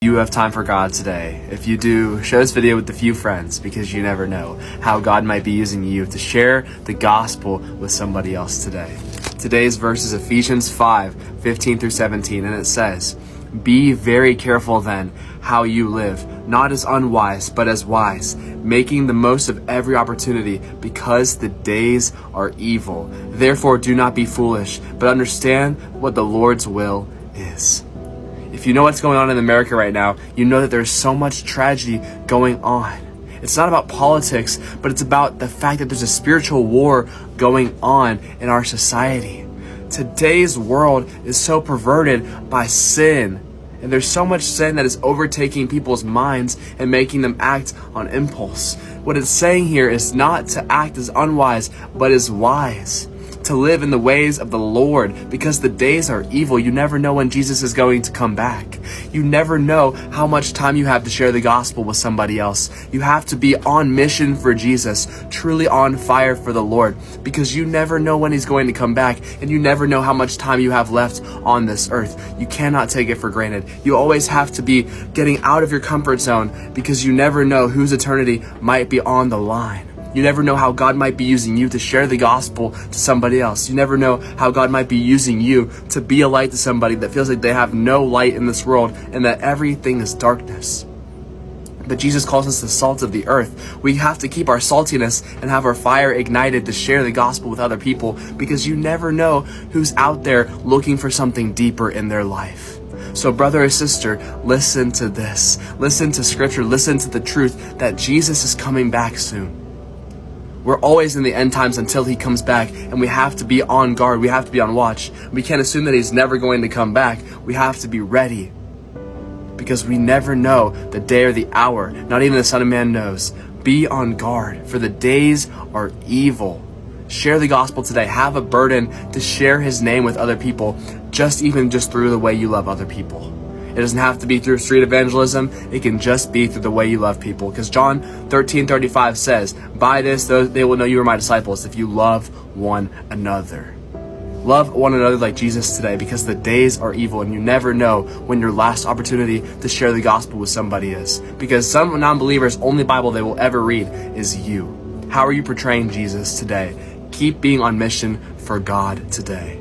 You have time for God today. If you do, share this video with a few friends because you never know how God might be using you to share the gospel with somebody else today. Today's verse is Ephesians 5:15 through 17, and it says, "Be very careful then how you live, not as unwise, but as wise, making the most of every opportunity, because the days are evil. Therefore do not be foolish, but understand what the Lord's will is." If you know what's going on in America right now, you know that there's so much tragedy going on. It's not about politics, but it's about the fact that there's a spiritual war going on in our society. Today's world is so perverted by sin, and there's so much sin that is overtaking people's minds and making them act on impulse. What it's saying here is not to act as unwise, but as wise. To live in the ways of the Lord, because the days are evil. You never know when Jesus is going to come back. You never know how much time you have to share the gospel with somebody else. You have to be on mission for Jesus, truly on fire for the Lord, because you never know when he's going to come back, and you never know how much time you have left on this earth. You cannot take it for granted. You always have to be getting out of your comfort zone, because you never know whose eternity might be on the line. You never know how God might be using you to share the gospel to somebody else. You never know how God might be using you to be a light to somebody that feels like they have no light in this world and that everything is darkness. But Jesus calls us the salt of the earth. We have to keep our saltiness and have our fire ignited to share the gospel with other people, because you never know who's out there looking for something deeper in their life. So brother or sister, listen to this. Listen to scripture. Listen to the truth that Jesus is coming back soon. We're always in the end times until he comes back, and we have to be on guard. We have to be on watch. We can't assume that he's never going to come back. We have to be ready, because we never know the day or the hour. Not even the Son of Man knows. Be on guard, for the days are evil. Share the gospel today. Have a burden to share his name with other people, just through the way you love other people. It doesn't have to be through street evangelism. It can just be through the way you love people. Because John 13:35 says, "By this they will know you are my disciples, if you love one another." Love one another like Jesus today, because the days are evil, and you never know when your last opportunity to share the gospel with somebody is. Because some non-believers' only Bible they will ever read is you. How are you portraying Jesus today? Keep being on mission for God today.